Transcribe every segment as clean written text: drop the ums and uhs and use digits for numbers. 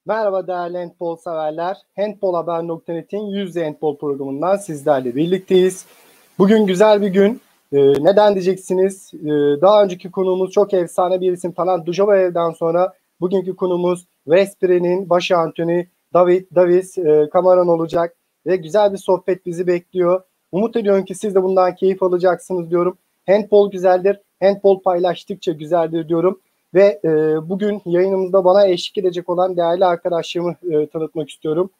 Merhaba değerli handball severler. Hentbolhaber.net'in Yüz Yüze Hentbol programından sizlerle birlikteyiz. Bugün güzel bir gün. Neden diyeceksiniz? Daha önceki konuğumuz çok efsane bir isim Talant Dujshebaev'den sonra bugünkü konuğumuz Veszprém'in baş antrenörü David Davis Camara'yı olacak. Ve güzel bir sohbet bizi bekliyor. Umut ediyorum ki siz de bundan keyif alacaksınız diyorum. Handball güzeldir. Handball paylaştıkça güzeldir diyorum. Ve bugün yayınımızda bana eşlik edecek olan değerli arkadaşlarımı tanıtmak istiyorum.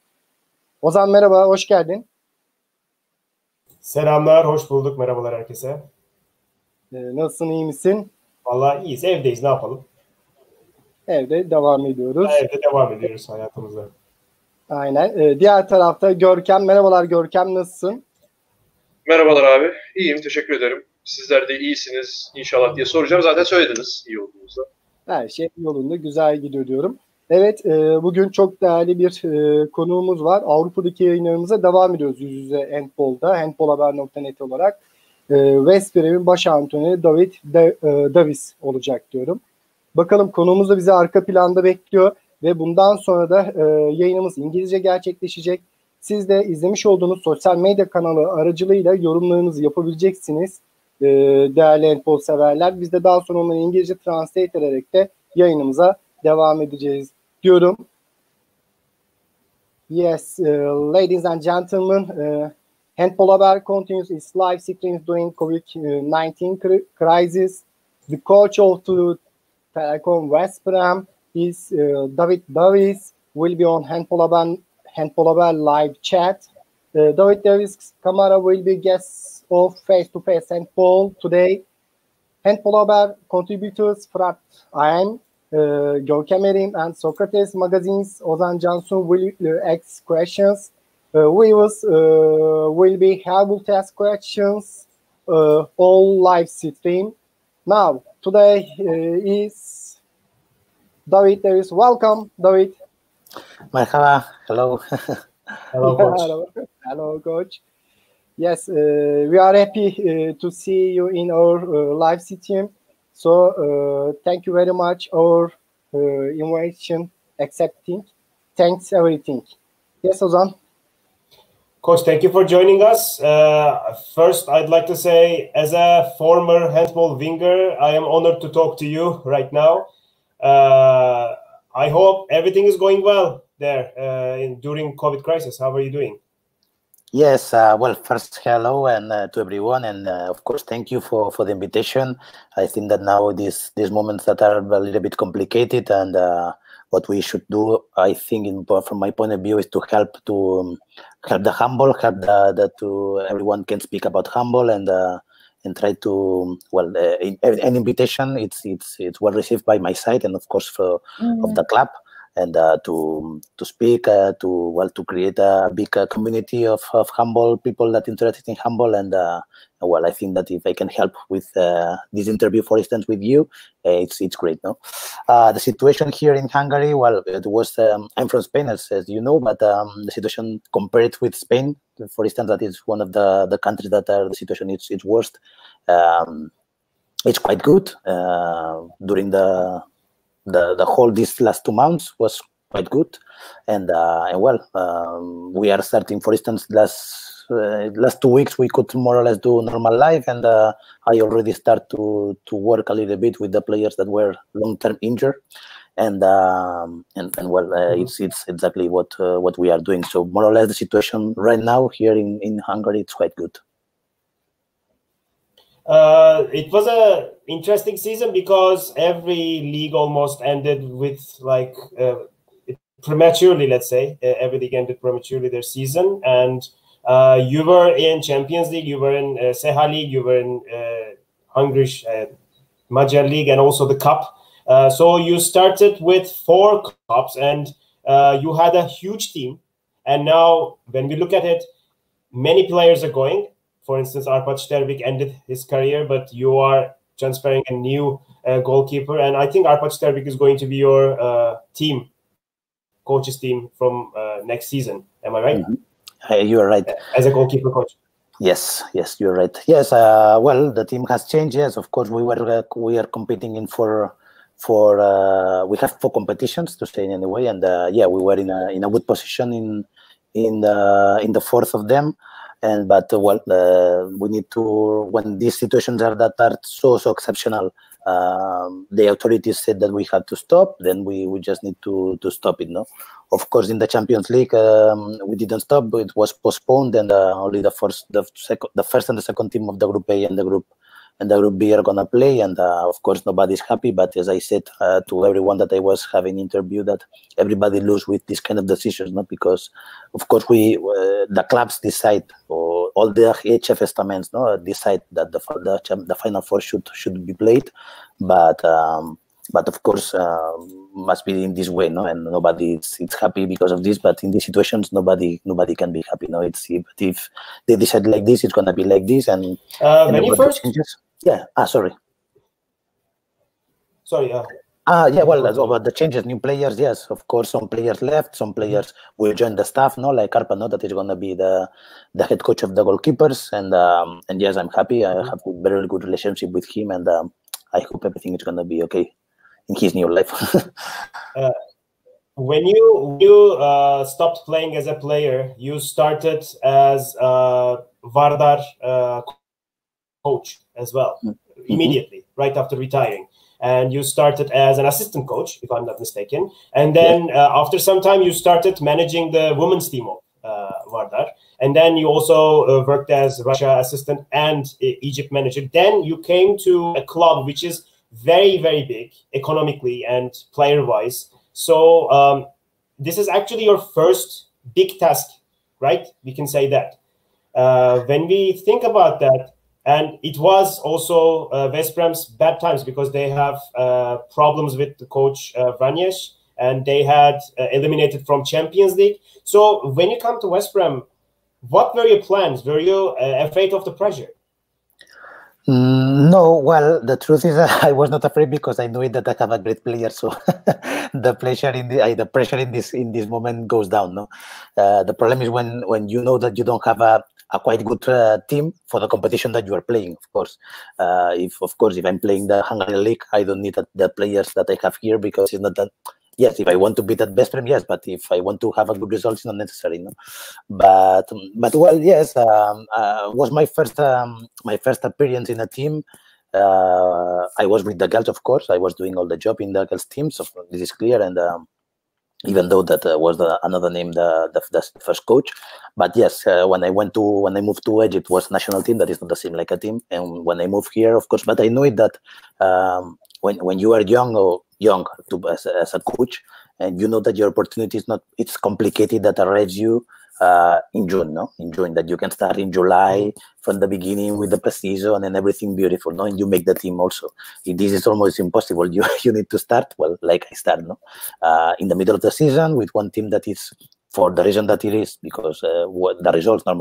Ozan merhaba, hoş geldin. Selamlar, hoş bulduk. Merhabalar herkese. Nasılsın, iyi misin? Vallahi iyiyiz, evdeyiz. Ne yapalım? Evde devam ediyoruz. Evde devam ediyoruz hayatımıza. Aynen. Diğer tarafta Görkem. Merhabalar Görkem, nasılsın? Merhabalar abi. İyiyim, teşekkür ederim. Sizler de iyisiniz inşallah diye soracağım. Zaten söylediniz iyi olduğunuzda. Her şey yolunda, güzel gidiyor diyorum. Evet, bugün çok değerli bir konuğumuz var. Avrupa'daki yayınlarımıza devam ediyoruz Yüz Yüze Hentbol'da, hentbolhaber.net olarak. Veszprém'in baş antrenörü David Davis olacak diyorum. Bakalım konuğumuz da bizi arka planda bekliyor ve bundan sonra da yayınımız İngilizce gerçekleşecek. Siz de izlemiş olduğunuz sosyal medya kanalı aracılığıyla yorumlarınızı yapabileceksiniz. Değerli handball severler. Biz de daha sonra onları İngilizce translate ederek de yayınımıza devam edeceğiz diyorum. Yes, ladies and gentlemen, Hentbolhaber continues its live streams during COVID-19 crisis. The coach of the Telekom Veszprem is David Davis, will be on Hentbolhaber live chat. David Davis Camara'yı will be guest of face-to-face handball today. Hentbolhaber contributors Fırat Beyde'nin, Görkem Erim and Socrates magazines Ozan Cansun will ask questions. Viewers will be able to ask questions all live stream. Now, today is David Davis. Welcome, David. Merhaba. Hello. Hello, coach. Hello, coach. Yes, we are happy to see you in our live stream. So, thank you very much our invitation accepting. Thanks everything. Yes, Ozan. Coach, thank you for joining us. First, I'd like to say, as a former handball winger, I am honored to talk to you right now. I hope everything is going well there during COVID crisis. How are you doing? Yes, well, first, hello and to everyone, and of course, thank you for the invitation. I think that now these moments that are a little bit complicated, and what we should do, I think, from my point of view, is to help the handball, help that to everyone can speak about handball, and try to, well, an invitation. It's well received by my side, and of course of the club. And to speak, to create a big community of handball people that interested in handball, and well, I think that if I can help with this interview, for instance, with you, it's great. No, the situation here in Hungary, well, it was. I'm from Spain, as you know, but the situation compared with Spain, for instance, that is one of the countries that the situation is worst. It's quite good during the whole these last 2 months was quite good, and well, we are starting, for instance, last 2 weeks we could more or less do normal life, and I already start to work a little bit with the players that were long-term injured, and well, it's exactly what we are doing. So more or less the situation right now here in Hungary, it's quite good. It was a interesting season because every league almost ended with like prematurely, let's say. Every league ended prematurely their season, and you were in Champions League, you were in Seha League, you were in Hungary Magyar League, and also the Cup. So you started with 4 cups, and you had a huge team. And now when we look at it, many players are going. For instance, Arpad Sterbik ended his career, but you are transferring a new goalkeeper. And I think Arpad Sterbik is going to be your coach's team from next season. Am I right? Mm-hmm. You are right. As a goalkeeper coach. Yes, you're right. Yes, well, the team has changed. Yes, of course, we are competing in 4 we have 4 competitions, to say in any way, and yeah, we were in a good position in the 4th of them. But we need to, when these situations are so exceptional, the authorities said that we had to stop. Then we just need to stop it. No, of course, in the Champions League, we didn't stop, but it was postponed, and only the first and the second team of the Group A and the Group B are gonna play. And of course, nobody's happy. But as I said to everyone that I was having interview, that everybody lose with this kind of decisions, not because, of course, the clubs decide, or all the HF estaments, no, decide that the Final Four should be played, but of course must be in this way, no, and nobody it's happy because of this. But in these situations, nobody can be happy, no. If they decide like this, it's gonna be like this. And when you first changes, yeah. Sorry. Yeah, well, about the changes, new players, yes, of course, some players left, some players will join the staff, no, like Arpa, no, that is going to be the head coach of the goalkeepers, and yes, I'm happy. I have a very good relationship with him, and I hope everything is going to be okay in his new life. When you stopped playing as a player, you started as Vardar coach as well, immediately, right after retiring. And you started as an assistant coach, if I'm not mistaken. And then after some time, you started managing the women's team of Vardar. And then you also worked as Russia assistant and Egypt manager. Then you came to a club which is very, very big economically and player-wise. So this is actually your first big task, right? We can say that. When we think about that, and it was also Veszprém's bad times because they have problems with the coach Vanyes, and they had eliminated from Champions League. So when you come to Veszprém, what were your plans? Were you afraid of the pressure? No, well, the truth is that I was not afraid because I knew that I have a great player. So the pressure in this moment goes down. No, the problem is when you know that you don't have a quite good team for the competition that you are playing. Of course, if I'm playing the Hungarian league, I don't need the players that I have here because it's not that. Yes, if I want to beat at Veszprém, yes, but if I want to have a good result, it's not necessary, no. But well, yes, was my first appearance in a team. I was with the girls, of course. I was doing all the job in the girls' team, so this is clear. And even though that was another name, the first coach. But yes, when I moved to Egypt, it was national team. That is not the same like a team. And when I moved here, of course, but I know it that when you are young as a coach, and you know that your opportunity is not, it's complicated, that arrives you in June, no? In June, that you can start in July from the beginning with the pre-season and everything beautiful, no? And you make the team also. This is almost impossible. You need to start, well, like I start, no? In the middle of the season with one team that is, for the reason that it is, because what the results are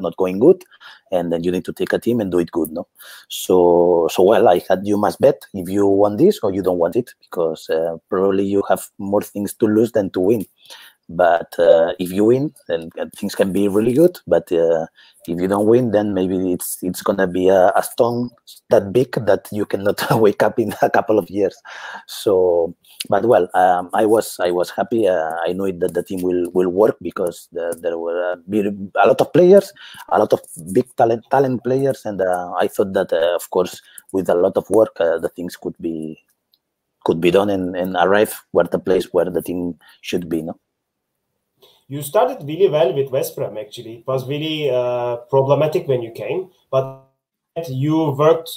not going good, and then you need to take a team and do it good, no? So well, you must bet if you want this or you don't want it, because probably you have more things to lose than to win. But if you win, then things can be really good. But if you don't win, then maybe it's gonna be a stone that big that you cannot wake up in a couple of years. So, but well, I was happy. I know that the team will work because there were a lot of players, a lot of big talent players, and I thought that of course with a lot of work the things could be done and arrive where the place where the team should be. No. You started really well with Veszprém, actually. It was really problematic when you came, but you worked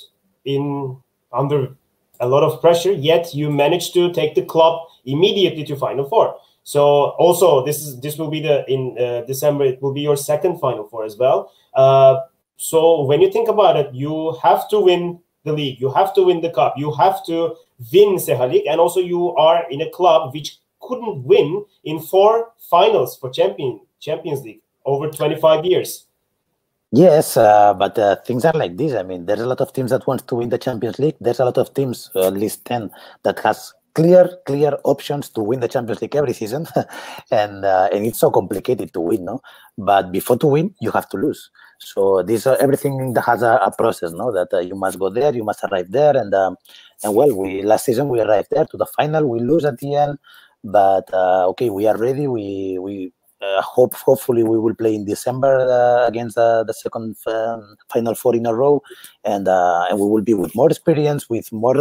under a lot of pressure, yet you managed to take the club immediately to Final Four. So also, this will be in December, it will be your second Final Four as well. So when you think about it, you have to win the league, you have to win the cup, you have to win Seha League, and also you are in a club which couldn't win in 4 finals for Champions League over 25 years. Yes, but things are like this. I mean, there's a lot of teams that want to win the Champions League. There's a lot of teams, at least 10, that has clear options to win the Champions League every season, and it's so complicated to win, no? But before to win, you have to lose. So this everything that has a process, no? That you must go there, you must arrive there, and well, last season we arrived there to the final, we lose at the end, but okay, we are ready. We hopefully we will play in December against the second final four in a row, and we will be with more experience, with more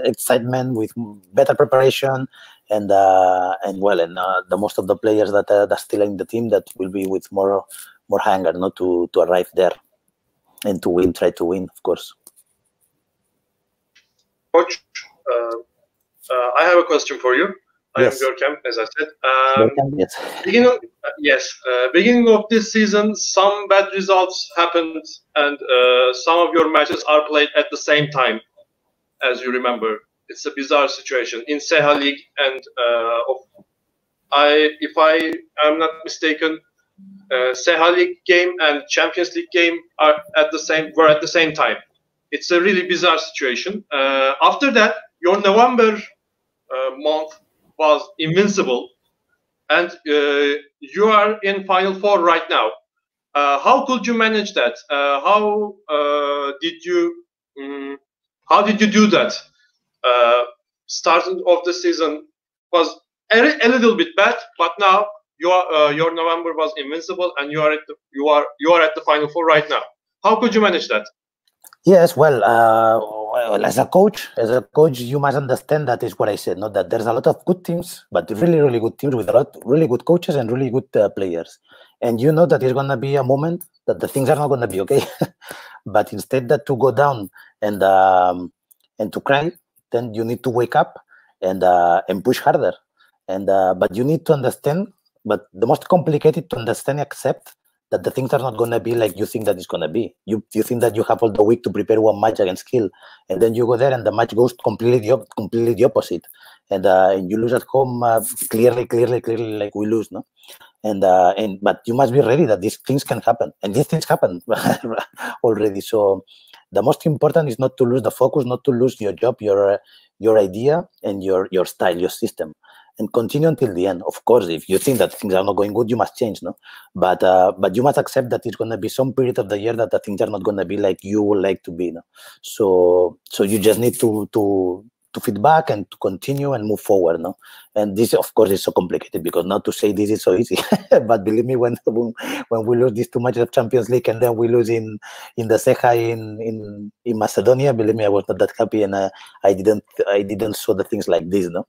excitement, with better preparation, and the most of the players that are still in the team, that will be with more hunger, not to arrive there and to win, try to win, of course. Coach, I have a question for you. Yes. I am Görkem, as I said. Yes. Beginning of this season, some bad results happened, and some of your matches are played at the same time, as you remember. It's a bizarre situation in Seha League, and if I am not mistaken, Seha League game and Champions League game were at the same time. It's a really bizarre situation. After that, your November month was invincible, and you are in Final Four right now. How could you manage that? How did you do that? Starting of the season was a little bit bad, but now your November was invincible, and you are at the Final Four right now. How could you manage that? Yes, well, as a coach, you must understand that is what I said, not that there's a lot of good teams, but really, really good teams with a lot really good coaches and really good players. And you know that there's going to be a moment that the things are not going to be okay. But instead that to go down and to cry, then you need to wake up and push harder. And but you need to understand, but the most complicated to understand, accept that the things are not going to be like you think that it's going to be. You think that you have all the week to prepare one match against Kiel, and then you go there and the match goes completely the opposite, and you lose at home clearly like we lose, no? But you must be ready that these things can happen, and these things happen already. So the most important is not to lose the focus, not to lose your job, your idea, and your style, your system, and continue until the end. Of course, if you think that things are not going good, you must change, no? But you must accept that it's going to be some period of the year that the things are not going to be like you would like to be, no? So you just need to feed back and to continue and move forward, no? And this, of course, is so complicated, because not to say this is so easy, but believe me, when we lose these 2 matches of Champions League and then we lose in the Seha in Macedonia, believe me, I was not that happy, and I didn't saw the things like this, no?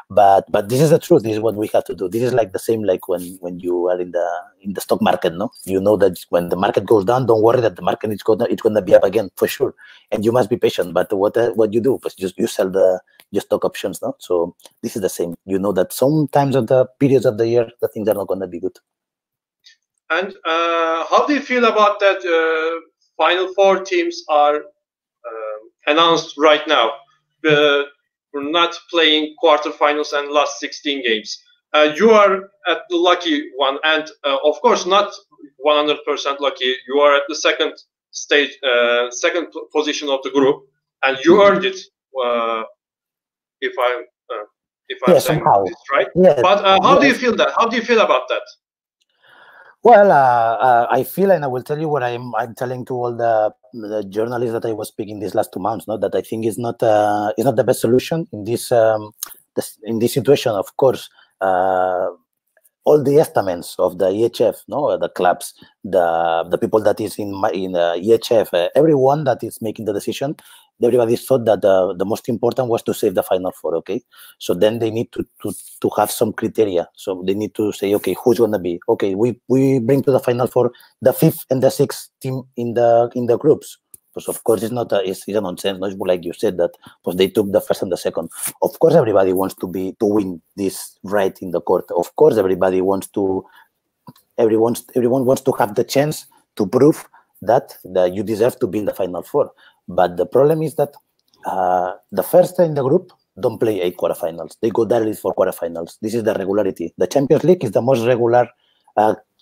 But this is the truth. This is what we have to do. This is like the same like when you are in the stock market, no? You know that when the market goes down, don't worry that the market it's gonna be up again for sure, and you must be patient. But what you do, you sell your stock options, no? So this is the same. You know that sometimes of the periods of the year, the things are not going to be good. And how do you feel about that? Final Four teams are announced right now. We're not playing quarterfinals and last 16 games. You are at the lucky one, and of course not 100% lucky. You are at the second position of the group, and you earned it. If I'm saying this right. Yes. But how do you feel that? How do you feel about that? Well, I feel, and I will tell you what I'm telling to all the journalists that I was speaking these last 2 months, no, that I think is not the best solution in this situation. Of course, all the estimates of the EHF, no, the clubs, the people that is in EHF, everyone that is making the decision, everybody thought that the most important was to save the Final Four. Okay, so then they need to have some criteria. So they need to say, okay, who's going to be? Okay, we bring to the Final Four the 5th and the 6th team in the groups. Because of course it's not it's a nonsense. No, it's like you said that because they took the 1st and the 2nd. Of course, everybody wants to win this right in the court. Of course, everybody wants to. Everyone wants to have the chance to prove that you deserve to be in the Final Four. But the problem is that the first in the group don't play 8 quarterfinals. They go directly for quarterfinals. This is the regularity. The Champions League is the most regular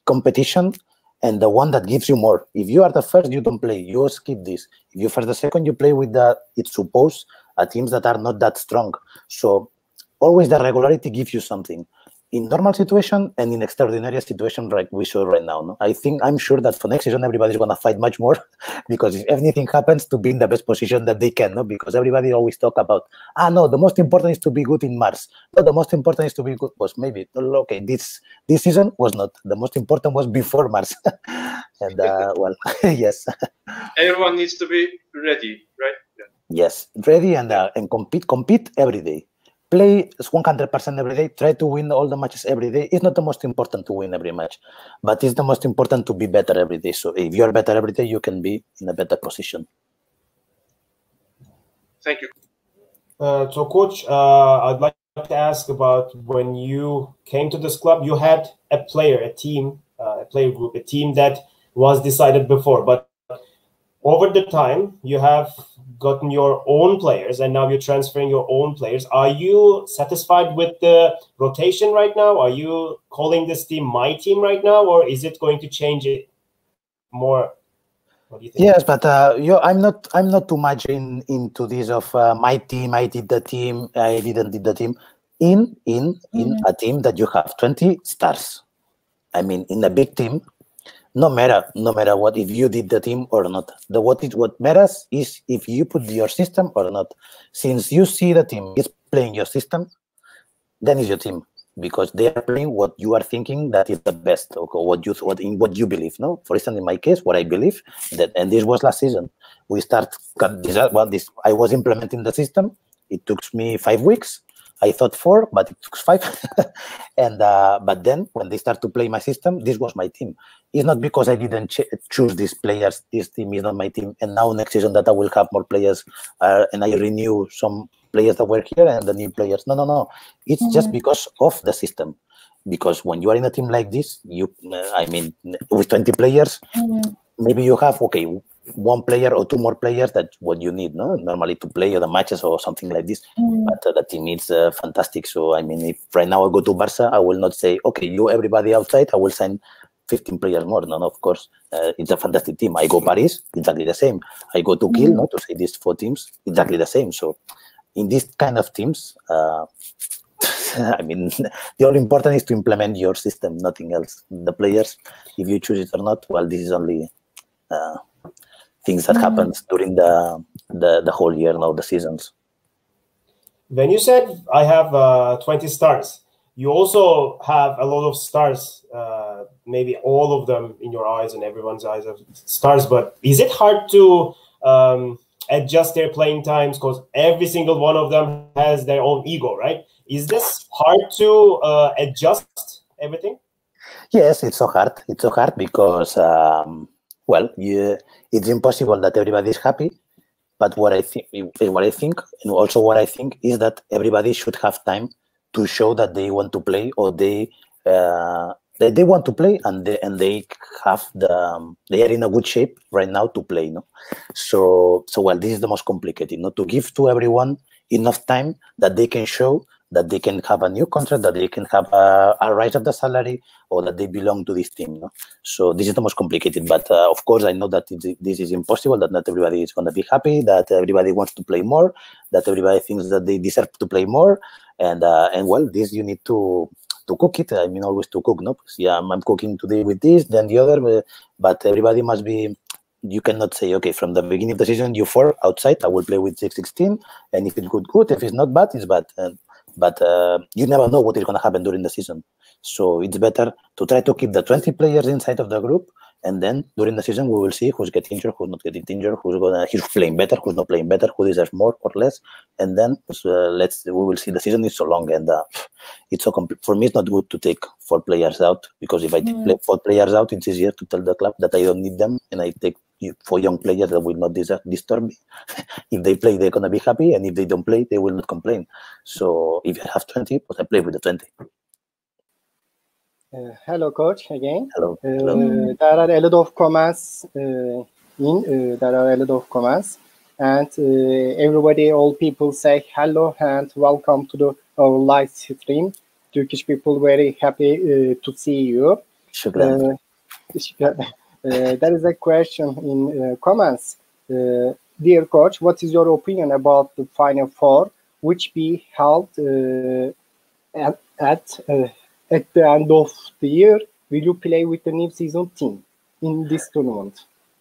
competition, and the one that gives you more. If you are the first, you don't play. You skip this. If you're first, the second, you play with it's supposed teams that are not that strong. So always the regularity gives you something. In normal situation and in extraordinary situation like we saw right now. No? I'm sure that for next season, everybody's going to fight much more because if anything happens, to be in the best position that they can, no? Because everybody always talk about, no, the most important is to be good in March. No, the most important is to be good. Was maybe, okay, this season was not. The most important was before March. And, well, yes. Everyone needs to be ready, right? Yeah. Yes, ready and compete every day. Play 100% every day. Try to win all the matches every day. It's not the most important to win every match, but it's the most important to be better every day. So if you're better every day, you can be in a better position. Thank you. So, Coach, I'd like to ask about when you came to this club, you had a player group, a team that was decided before, but over the time, you have gotten your own players, and now you're transferring your own players. Are you satisfied with the rotation right now? Are you calling this team my team right now, or is it going to change it more? What do you think? Yes, but I'm not too much into this of my team. I did the team. I didn't did the team. In a team that you have 20 stars. I mean, in a big team. No matter what, if you did the team or not. What matters is if you put your system or not. Since you see the team is playing your system, then it's your team because they are playing what you are thinking that is the best, or what you believe. No, for instance, in my case, what I believe that, and this was last season. We start I was implementing the system. It took me 5 weeks. I thought 4, but it took 5. And but then when they start to play my system, this was my team. It's not because I didn't choose these players. This team is not my team. And now next season that I will have more players, and I renew some players that were here and the new players. No. It's just because of the system. Because when you are in a team like this, with 20 players, maybe you have, one player or 2 more players that what you need, no, normally to play the matches or something like this. But the team is fantastic. So I mean, if right now I go to Barca, I will not say, you everybody outside, I will sign 15 players more. No, of course, it's a fantastic team. I go Paris, exactly the same. I go to Kiel, to say these 4 teams, exactly the same. So in this kind of teams, I mean, the only important is to implement your system, nothing else. The players, if you choose it or not, well, this is only things that happens during the whole year, the seasons. When you said I have 20 stars, you also have a lot of stars, maybe all of them in your eyes and everyone's eyes of stars, but is it hard to adjust their playing times because every single one of them has their own ego, right? Is this hard to adjust everything? Yes, it's so hard. It's so hard because it's impossible that everybody is happy. But what I think, and also what I think is that everybody should have time to show that they want to play, or they want to play, and they are in a good shape right now to play. No, so this is the most complicated. To give to everyone enough time that they can show that they can have a new contract, that they can have a rise of the salary, or that they belong to this team. No? So this is the most complicated. But of course, I know that this is impossible, that not everybody is going to be happy, that everybody wants to play more, that everybody thinks that they deserve to play more. And well, this you need to cook it. I mean, always to cook. No? Yeah, I'm cooking today with this, then the other. But everybody must be... You cannot say, from the beginning of the season, you 4 outside, I will play with 6-16. And if it's good. If it's not bad, it's bad. But you never know what is going to happen during the season. So it's better to try to keep the 20 players inside of the group. And then during the season, we will see who's getting injured, who's not getting injured, who's playing better, who's not playing better, who deserves more or less. And then we will see. The season is so long, and it's so for me, it's not good to take 4 players out, because if I take 4 players out, it's easier to tell the club that I don't need them, and I take 4 young players that will not disturb me. If they play, they're going to be happy, and if they don't play, they will not complain. So if I have 20, I play with the 20. Hello, Coach, again. Hello. There are a lot of comments and everybody, all people say hello and welcome to our live stream. Turkish people very happy to see you. Shukran. There is a question in comments. Dear Coach, what is your opinion about the Final Four? which be held at the end of the year. Will you play with the new season team in this tournament?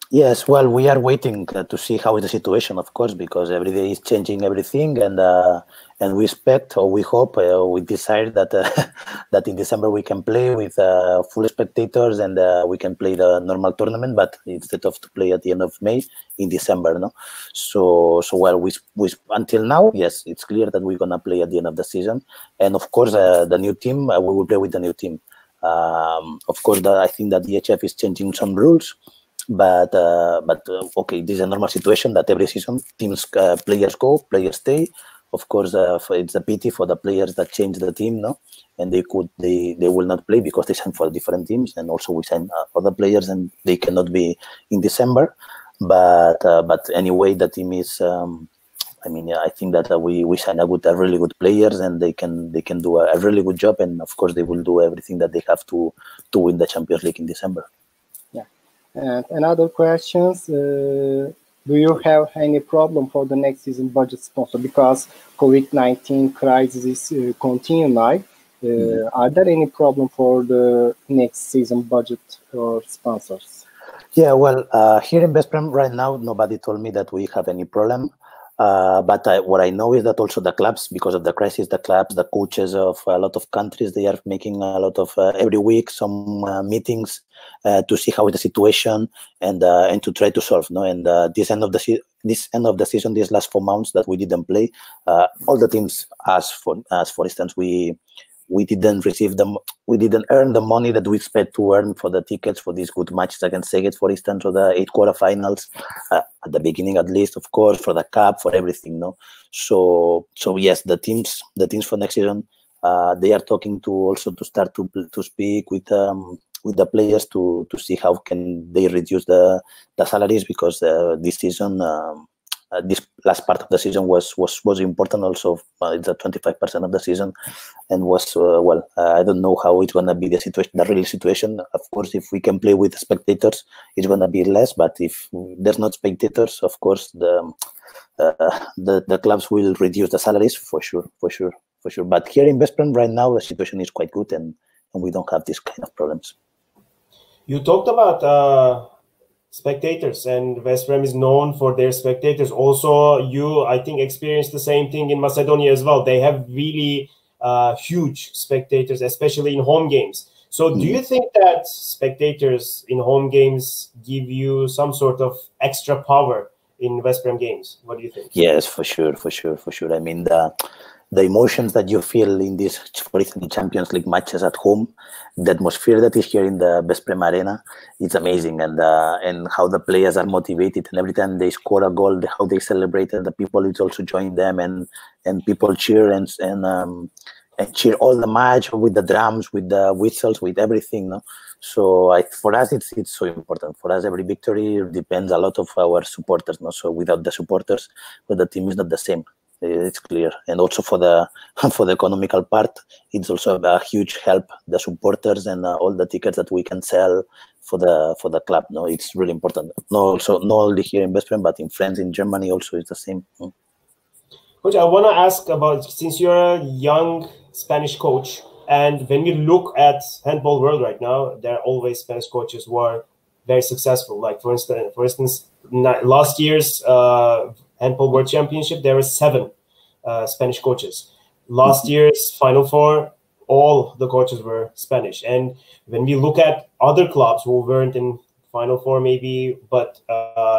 Yes, well, we are waiting to see how is the situation, of course, because every day is changing everything, and we expect, or we hope, we decide that that in December we can play with full spectators, and we can play the normal tournament, but instead of to play at the end of May, in December, no. So well, we until now, yes, it's clear that we're gonna play at the end of the season, and of course, the new team, we will play with the new team. Of course, I think that the HF is changing some rules. But okay, this is a normal situation that every season teams players go, players stay. Of course, it's a pity for the players that change the team, no, and they will not play because they sign for different teams, and also we sign other players and they cannot be in December. But anyway, the team is. I mean, yeah, I think that we sign a really good players, and they can do a really good job, and of course they will do everything that they have to win the Champions League in December. And another questions, do you have any problem for the next season budget sponsor? Because COVID-19 crisis continue now. Are there any problem for the next season budget or sponsors? Yeah, well, here in Veszprem right now, nobody told me that we have any problem. But what I know is that also the clubs, because of the crisis, the clubs, the coaches of a lot of countries, they are making a lot of every week some meetings to see how is the situation and to try to solve. No, and this end of the season, these last 4 months that we didn't play, all the teams asked for us. For instance, we didn't receive them. We didn't earn the money that we expect to earn for the tickets for these good matches against Szeged, for instance, or the 8 quarterfinals at the beginning, at least, of course, for the cup, for everything. No, so yes, the teams for next season, they are talking to start to speak with the players to see how can they reduce the salaries, because this season. This last part of the season was important also. It's 25% of the season, and was I don't know how it's gonna be the real situation. Of course, if we can play with spectators, it's gonna be less. But if there's not spectators, of course, the clubs will reduce the salaries for sure. But here in Veszprem right now, the situation is quite good, and we don't have this kind of problems. You talked about spectators, and Veszprem is known for their spectators. Also, you, I think, experienced the same thing in Macedonia as well. They have really huge spectators, especially in home games. So do you think that spectators in home games give you some sort of extra power in Veszprem games? What do you think? Yes, for sure. I mean, the emotions that you feel in these, for instance, Champions League matches at home, the atmosphere that is here in the Veszprem arena, it's amazing, and how the players are motivated, and every time they score a goal, how they celebrate, and the people is also join them, and people cheer and cheer all the match with the drums, with the whistles, with everything. No, so for us it's so important. For us, every victory depends a lot of our supporters. No, so without the supporters, but the team is not the same. It's clear, and also for the economical part, it's also a huge help. The supporters and all the tickets that we can sell for the club. No, it's really important. No, also not only here in Veszprem, but in France, in Germany, also it's the same. Coach, I want to ask about, since you're a young Spanish coach, and when you look at handball world right now, there are always Spanish coaches who are very successful. Like for instance, last year's Handball World Championship, there were 7 Spanish coaches. Last year's Final Four, all the coaches were Spanish. And when we look at other clubs who weren't in Final Four maybe, but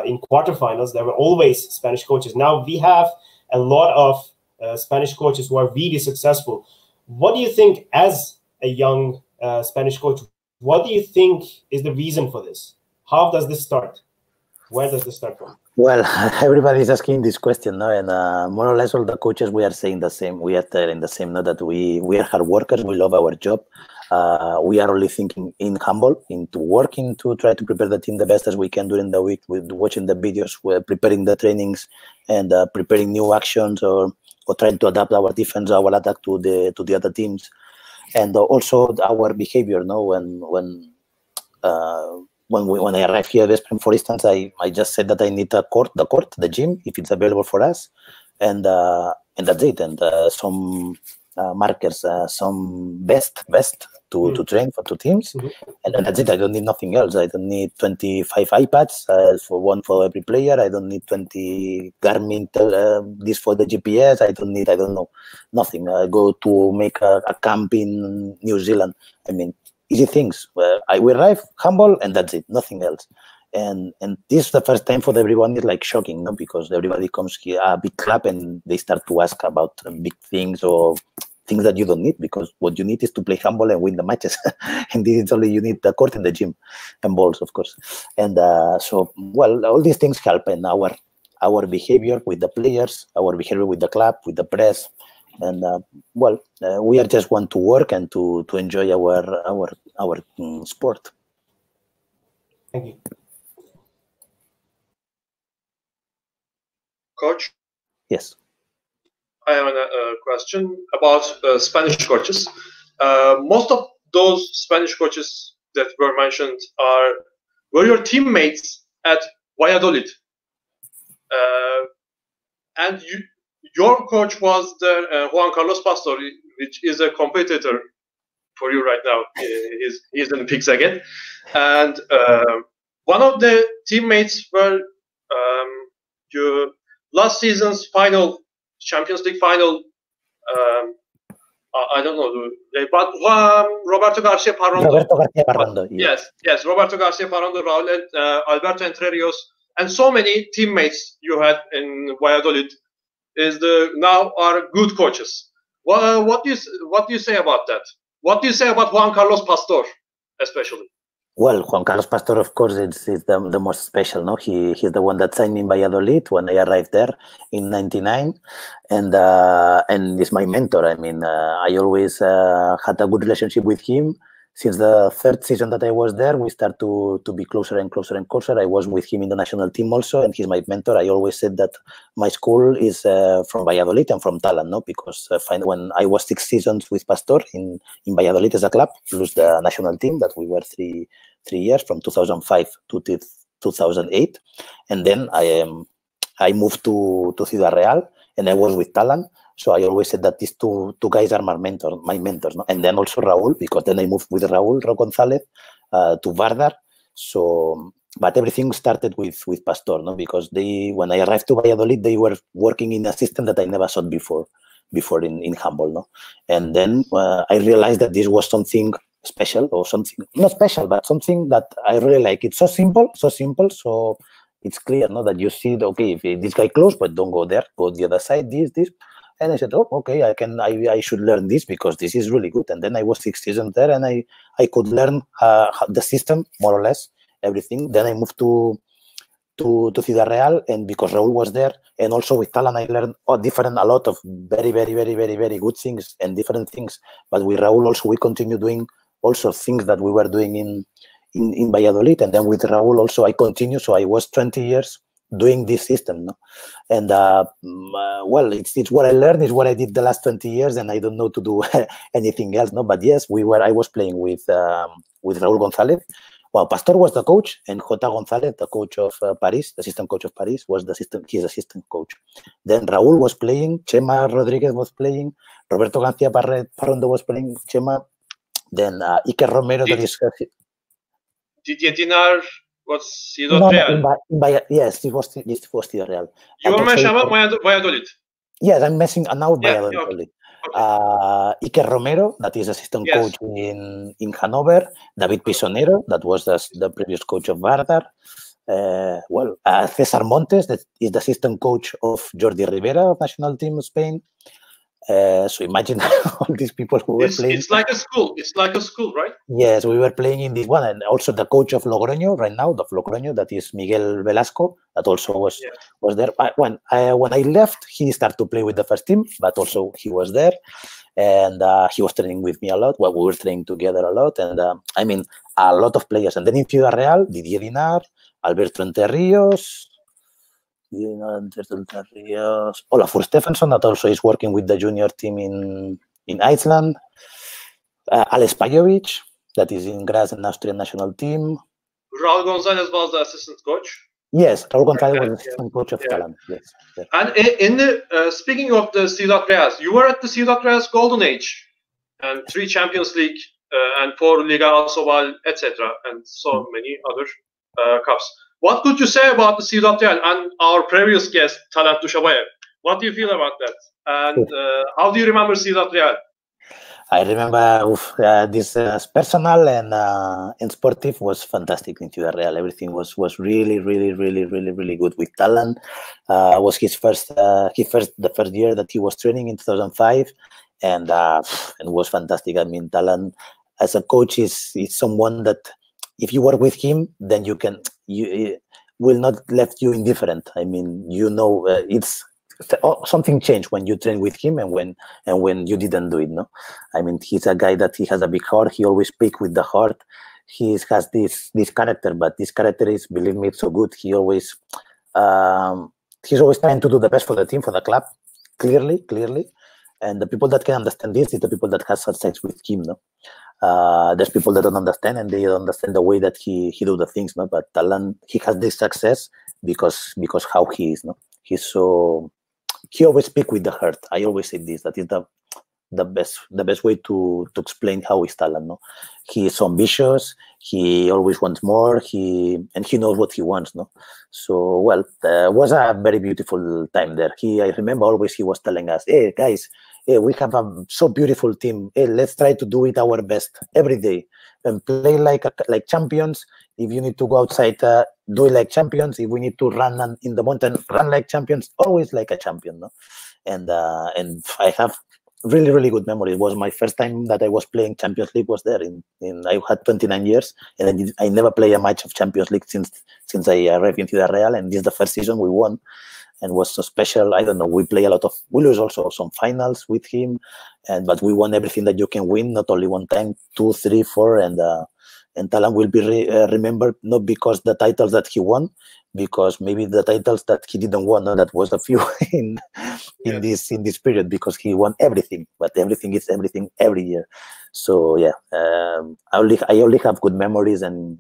in quarterfinals, there were always Spanish coaches. Now we have a lot of Spanish coaches who are really successful. What do you think, as a young Spanish coach, what do you think is the reason for this? How does this start? Where does this start from? Well, everybody is asking this question, no? And more or less all the coaches, we are saying the same. We are telling the same, no? That we are hard workers. We love our job. We are only thinking in handball, into working to try to prepare the team the best as we can during the week, with watching the videos, we're preparing the trainings, and preparing new actions, or trying to adapt our defense, our attack to the other teams, and also our behavior. No, when I arrived here at Veszprem, for instance, I just said that I need the gym, if it's available for us. and that's it. And some markers, some best to train for 2 teams, and then that's it. I don't need nothing else. I don't need 25 iPads, for one for every player. I don't need 20 Garmin this for the GPS. I don't know, nothing. I go to make a camp in New Zealand. I mean, easy things. We arrive, handball, and that's it. Nothing else. And this the first time for everyone is like shocking, no? Because everybody comes here, a big club, and they start to ask about big things or things that you don't need, because what you need is to play handball and win the matches. And this is only you need the court and the gym and balls, of course. And so, well, all these things help in our behavior with the players, our behavior with the club, with the press. And we are just want to work and to enjoy our sport. Thank you. Coach? Yes. I have a question about Spanish coaches. Most of those Spanish coaches that were mentioned were your teammates at Valladolid. And your coach was Juan Carlos Pastor, which is a competitor for you right now. He's in Pix again. And one of the teammates were your last season's Champions League final. I don't know, but Roberto Garcia Parrondo. Yes, Roberto Garcia Parrondo, Raúl, Alberto Entre Rios, and so many teammates you had in Valladolid now are good coaches. What do you say about that? What do you say about Juan Carlos Pastor, especially? Well, Juan Carlos Pastor, of course, is the most special. No, he's the one that signed me in Valladolid when I arrived there in '99, and he's my mentor. I mean, I always had a good relationship with him. Since the 3rd season that I was there, we start to be closer and closer and closer. I was with him in the national team also, and he's my mentor. I always said that my school is from Valladolid and from Talant, no? Because when I was 6 seasons with Pastor in Valladolid as a club, plus the national team, that we were three years, from 2005 to 2008, and then I moved to Ciudad Real, and I was with Talant. So I always said that these two guys are my mentors, no? And then also Raúl, because then I moved with Raúl González to Vardar. So, but everything started with Pastor, no? Because when I arrived to Valladolid, they were working in a system that I never saw before in handball, no? And then I realized that this was something special, or something not special, but something that I really like. It's so simple. So it's clear, no? That you see, okay, if this guy close, but don't go there, go the other side, this. And I said, oh, okay, I should learn this, because this is really good. And then I was 6 seasons there, and I could learn the system, more or less, everything. Then I moved to Ciudad Real, and because Raúl was there, and also with Talant, I learned a lot of very, very, very, very, very good things and different things. But with Raúl also, we continue doing also things that we were doing in Valladolid. And then with Raúl also, I continue. So I was 20 years doing this system, no? And well, it's what I learned, is what I did the last 20 years, and I don't know to do anything else, no? But yes, I was playing with Raúl González. Well, Pastor was the coach, and Jota González, the coach of Paris, the assistant coach of Paris, was his assistant coach. Then Raúl was playing, Chema Rodríguez was playing, Roberto García Parrondo was playing, Chema. Then Iker Romero, Didier Dinar was Ciudad Real. Yes, it was Ciudad Real. You were mentioning about Valladolid. Yes, I'm messing now with Valladolid. Okay. Iker Romero, that is assistant coach in Hanover. David Pisonero, that was the previous coach of Vardar. César Montes, that is the assistant coach of Jordi Rivera of national team of Spain. So imagine all these people who were playing. It's like a school. It's like a school, right? Yes, we were playing in this one, and also the coach of Logroño right now, that is Miguel Velasco, that also was there. When I left, he started to play with the first team, but also he was there, and he was training with me a lot. Well, we were training together a lot, and I mean, a lot of players. And then in Ciudad Real, Didier Dinar, Alberto Entre Rios, Olafur Stephenson, that also is working with the junior team in Iceland. Alex Pajovic, that is in Graz and Austrian national team. Raúl González was the assistant coach. Yes, Raúl González was the assistant coach of Talant. Yes. And in the speaking of the Ciudad Real, you were at the Ciudad Real's golden age, and 3 Champions League and 4 Liga Asobal, etc., and so many other cups. What could you say about the Ciudad Real and our previous guest, Talant Dujshebaevi? What do you feel about that? And how do you remember Ciudad Real? I remember this personal and sportive was fantastic in Ciudad Real. Everything was really good with Talant. Was the first year that he was training in 2005, and was fantastic. I mean, Talant as a coach is someone that if you work with him, then you will not left you indifferent. I mean, it's something changed when you train with him and when you didn't do it. No, I mean, he's a guy that he has a big heart. He always speaks with the heart. He has this character, but this character is, believe me, it's so good. He's always trying to do the best for the team, for the club, clearly. And the people that can understand this is the people that have success with him. No, there's people that don't understand, and they don't understand the way that he do the things. No, but Talant, he has this success because how he is. No, he always speaks with the heart. I always say this. That is the best way to explain how he's Talant. No, he is ambitious. He always wants more. He knows what he wants. No, so well, it was a very beautiful time there. I remember always he was telling us, "Hey guys, we have a so beautiful team. Hey, let's try to do it our best every day and play like champions. If you need to go outside, do it like champions. If we need to run in the mountain, run like champions. Always like a champion." No, and I have really good memory. It was my first time that I was playing Champions League. Was there I had 29 years, and I never played a match of Champions League since I arrived in Ciudad Real, and this is the first season we won. And was so special. I don't know. We lose also some finals with him, but we won everything that you can win. Not only one time, 2, 3, 4, and Talant will be remembered not because the titles that he won, because maybe the titles that he didn't won. No, that was a few in this period, because he won everything. But everything is everything every year. So yeah, I only have good memories and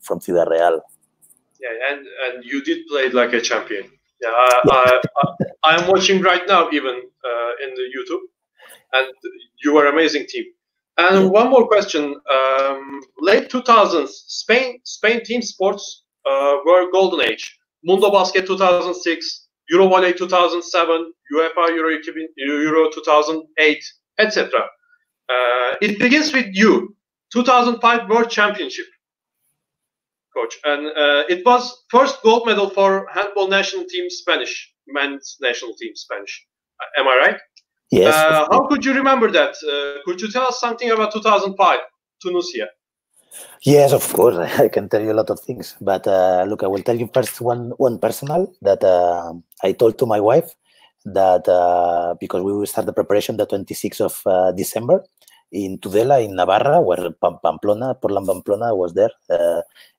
from Ciudad Real. Yeah, and you did play like a champion. Yeah, I'm watching right now, even in the YouTube, and you were amazing team. And one more question: late 2000s, Spain team sports were golden age. Mundo Basket 2006, Euro Volley 2007, UEFA Euro 2008, etc. It begins with you, 2005 World Championship. Coach, and it was first gold medal for handball national team Spanish, men's national team Spanish. Am I right? Yes. How could you remember that? Could you tell us something about 2005, Tunisia? Yes, of course. I can tell you a lot of things. But look, I will tell you first one personal that I told to my wife that because we will start the preparation the 26th of December in Tudela, in Navarra, where Portland Pamplona was there.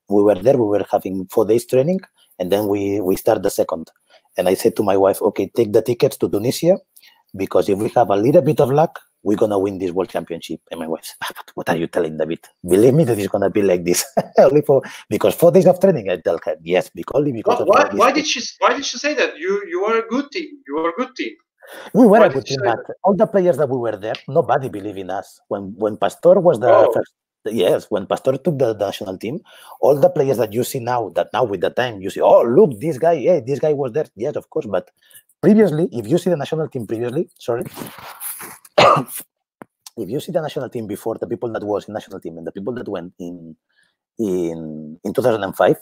We were there, we were having 4 days training, and then we start the second. And I said to my wife, okay, take the tickets to Tunisia, because if we have a little bit of luck, we're going to win this World Championship. And my wife said, what are you telling, David? Believe me that it's going to be like this. Because 4 days of training, I tell her, yes, because why did she say that? You are a good team. You are a good team. We were a good team, but all the players that we were there, nobody believed in us. When Pastor was the first, yes, when Pastor took the national team, all the players that you see now with the time, you see, oh, look, this guy was there. Yes, of course, but previously, if you see the national team previously, if you see the national team before, the people that was in national team and the people that went in 2005,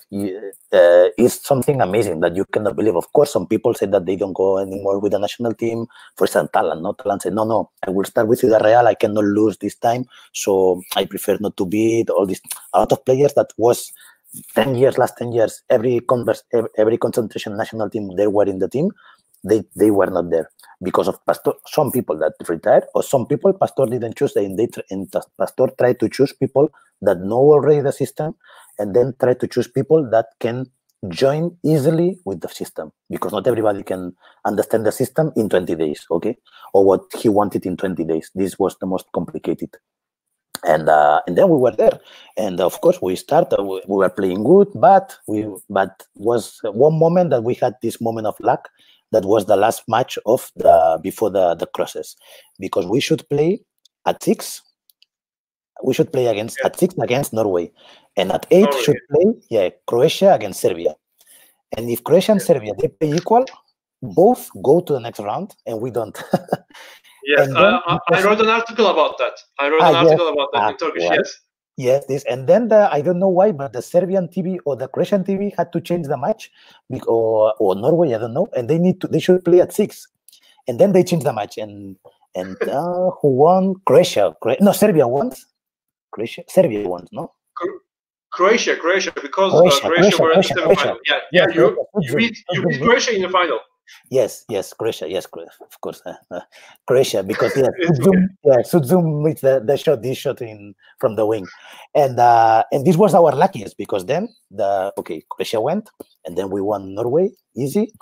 is something amazing that you cannot believe. Of course, some people say that they don't go anymore with the national team. For example, Talant said, no, I will start with Ciudad Real. I cannot lose this time, so I prefer not to be all this. A lot of players that was last 10 years, every concentration national team, they were in the team. They were not there because of Pastor. Some people that retired, or some people Pastor didn't choose, and Pastor tried to choose people that know already the system, and then try to choose people that can join easily with the system, because not everybody can understand the system in 20 days, okay? Or what he wanted in 20 days. This was the most complicated. And then we were there, and of course we started. We were playing good, but was one moment that we had this moment of luck. That was the last match of before the crosses, because we should play at 6. We should play at 6 against Norway, and at 8 should play Croatia against Serbia. And if Croatia and Serbia they play equal, both go to the next round, and we don't. Yes, I wrote an article about that. In Turkish. Well, yes, this, and then I don't know why, but the Serbian TV or the Croatian TV had to change the match, or Norway, I don't know, and they should play at 6, and then they changed the match, and who won? Croatia. No, Serbia won. Serbia won. No. Croatia, because Croatia were in the semi-final. You beat Croatia in the final. Yes, Croatia. Yes, of course, Croatia, because Sudzum with this shot from the wing, and this was our luckiest, because then Croatia went, and then we won Norway easy,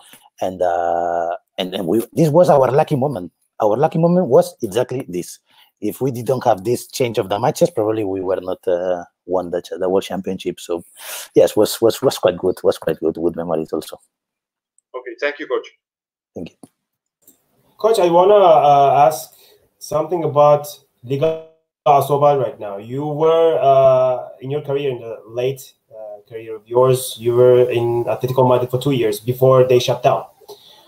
and then this was our lucky moment. Our lucky moment was exactly this. If we didn't have this change of the matches, probably we were not won the World Championship. So yes, was quite good. Was quite good. Good memories also. Okay, thank you, Coach. Thank you. Coach, I want to ask something about Liga Sobal right now. You were, in your career, in the late career of yours, you were in Atletico Madrid for 2 years before they shut down.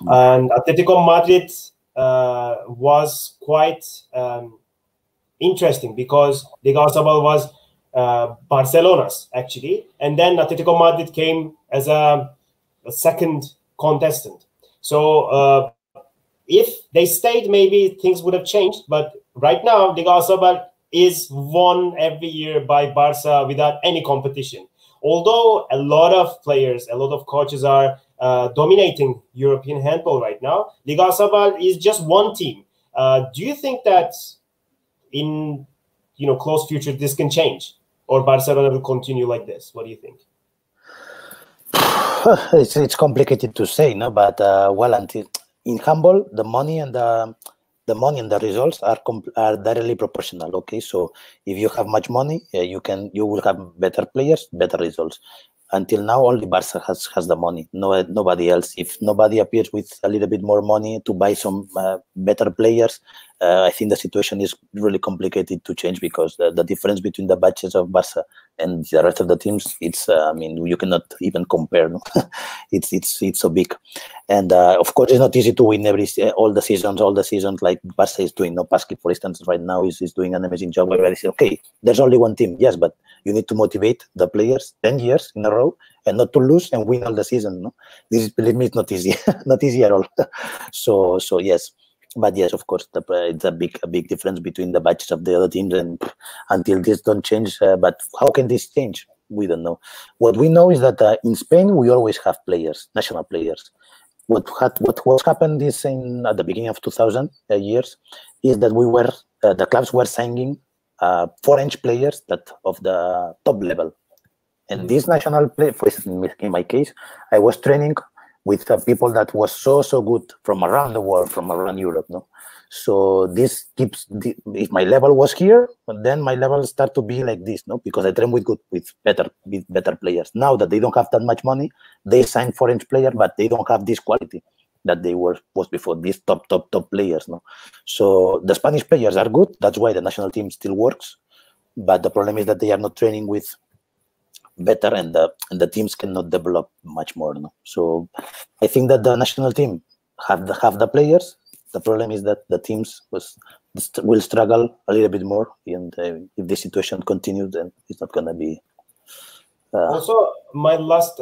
And Atletico Madrid was quite interesting, because Liga Sobal was Barcelona's, actually. And then Atletico Madrid came as a second contestant. So if they stayed, maybe things would have changed. But right now, Liga Sobal is won every year by Barca without any competition. Although a lot of players, a lot of coaches are dominating European handball right now, Liga Sobal is just one team. Do you think that in close future this can change, or Barcelona will continue like this? What do you think? It's complicated to say, no, but until in handball, the money and the results are directly proportional. Okay, so if you have much money, you will have better players, better results. Until now, only Barca has the money. Nobody else. If nobody appears with a little bit more money to buy some better players, I think the situation is really complicated to change, because the difference between the budgets of Barca and the rest of the teams, it's you cannot even compare. No? it's so big, and of course it's not easy to win all the seasons like Barca is doing. No, Pascal, for instance, right now is doing an amazing job. Where they say, okay, there's only one team, yes, but you need to motivate the players 10 years in a row and not to lose and win all the season. No, this, believe me, it's not easy, not easy at all. So yes. But yes, of course, it's a big difference between the budgets of the other teams, and until this don't change. But how can this change? We don't know. What we know is that in Spain we always have players, national players. What happened is at the beginning of 2000 years is that the clubs were signing foreign players that of the top level, and this national play. For instance, in my case, I was training with people that was so good from around the world, from around Europe. No, so this keeps. If my level was here, then my level start to be like this. No, because I train with better players. Now that they don't have that much money, they sign foreign players, but they don't have this quality that they was before. These top players. No, so the Spanish players are good. That's why the national team still works. But the problem is that they are not training with better, and the teams cannot develop much more. No? So I think that the national team have the players. The problem is that the teams will struggle a little bit more, and if the situation continues, then it's not going to be. Also, my last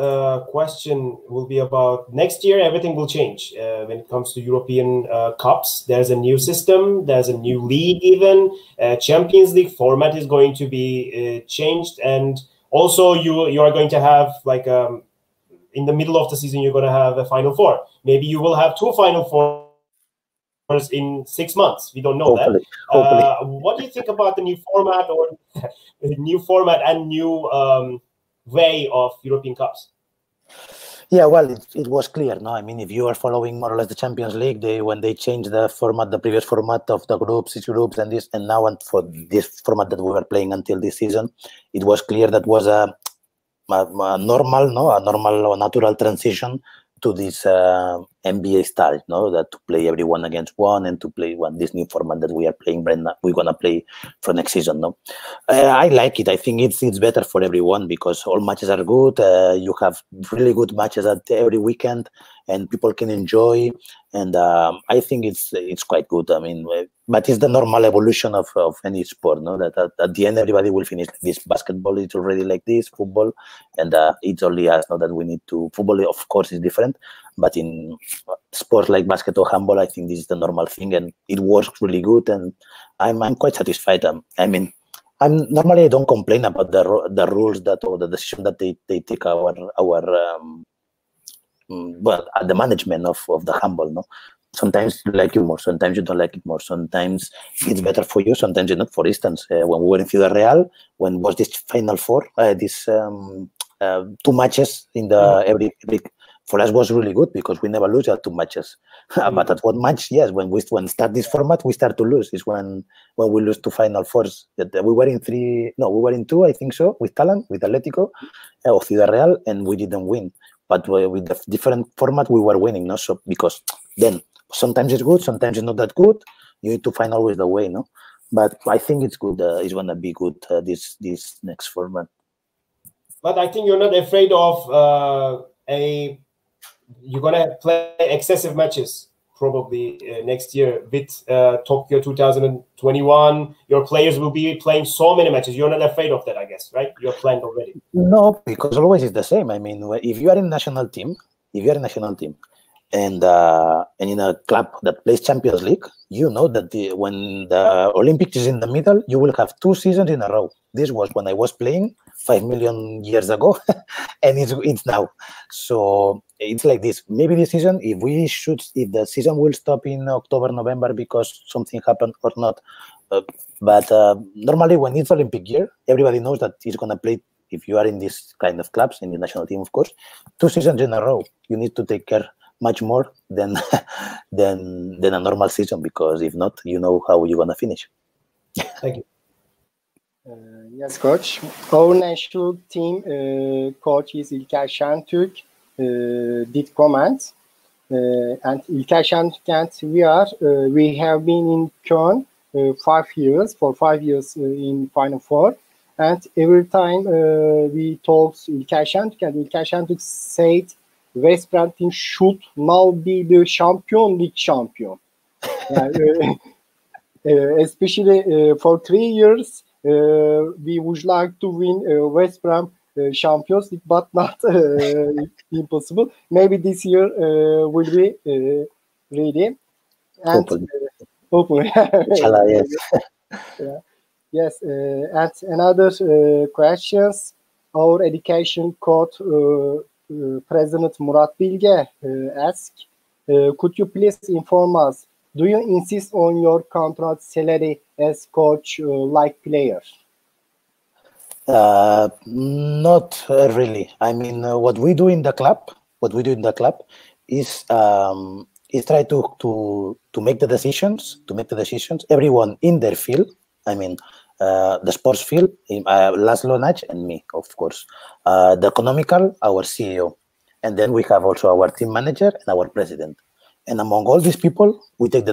question will be about next year. Everything will change when it comes to European Cups. There's a new system. There's a new league. Even Champions League format is going to be changed, and also, you are going to have, like, in the middle of the season, you're going to have a Final Four. Maybe you will have 2 Final Fours in 6 months. We don't know hopefully, that. Hopefully. What do you think about the new format, or new format and new way of European Cups? Yeah, well, it was clear, no? I mean, if you are following more or less the Champions League, when they changed the format, the previous format of the groups, each groups, and now for this format that we were playing until this season, it was clear that was a normal or natural transition to this NBA style, no, that to play everyone against one and to play this new format that we are playing right now. We're gonna play for next season, no. I like it. I think it's better for everyone because all matches are good. You have really good matches every weekend, and people can enjoy. And I think it's quite good. I mean, but it's the normal evolution of any sport, no? That at the end everybody will finish like this. Basketball is already like this, football, and it's only us, no, that we need to. Football, of course, is different, but in sports like basketball, handball, I think this is the normal thing, and it works really good, and I'm quite satisfied. I mean, normally I don't complain about the rules or the decision that they take at the management of the handball, no. Sometimes you like it more, sometimes you don't like it more, sometimes it's better for you, sometimes it's not. For instance, when we were in Ciudad Real, when was this Final Four, this 2 matches in the every for us was really good because we never lose at 2 matches. But at 1 match, yes, when we start this format, we start to lose. It's when we lose to Final Fours. We were in 2, I think so, with Talant, with Atletico, of Ciudad Real, and we didn't win. But with the different format, we were winning, no? So because then sometimes it's good, sometimes it's not that good. You need to find always the way, no? But I think it's good. It's gonna be good this next format. But I think you're not afraid of you're gonna play excessive matches probably next year with Tokyo 2021. Your players will be playing so many matches. You're not afraid of that, I guess, right? You're planned already. No, because always it's the same. I mean, if you are in national team, and in a club that plays Champions League, you know that when the Olympics is in the middle, you will have 2 seasons in a row. This was when I was playing 5 million years ago, and it's now. So it's like this. Maybe this season, if the season will stop in October, November because something happened or not. But normally when it's Olympic year, everybody knows that it's gonna play. If you are in this kind of clubs, in the national team, of course, 2 seasons in a row. You need to take care much more than a normal season, because if not, you know how you're gonna finish. Thank you. Yes, coach. Our national team coach is İlke Şentürk. Did comment, and İlke Şentürk and we have been in Köln for 5 years in Final Four, and every time we talked İlke Şentürk, and İlke Şentürk said Veszprem team should now be the League champion. Especially for 3 years, we would like to win Veszprem Champions League, but not impossible. Maybe this year will be ready. And hopefully. Yes. Yes. And another questions. Our education coach, President Murat Bilge, asked, could you please inform us, do you insist on your contract salary as coach like players? Not really. I mean, what we do in the club is try to make the decisions. Everyone in their field. I mean, the sports field, Laszlo Nagy and me, of course. The economical, our CEO, and then we have also our team manager and our president. And among all these people, we take the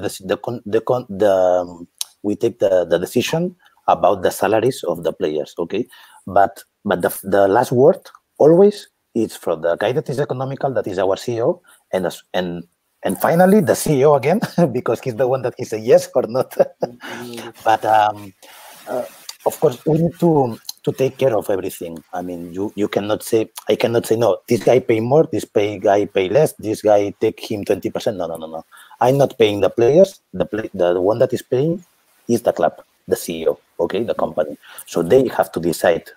decision about the salaries of the players. Okay, but the last word always is from the guy that is economical, that is our CEO, and finally the CEO again, because he's the one that he says yes or not. But of course, we need to take care of everything. I mean, you cannot say, I cannot say, no, this guy pay more, this guy pay less, this guy take him 20%. No. I'm not paying the players. The one that is paying is the club, the CEO, okay, the company. So they have to decide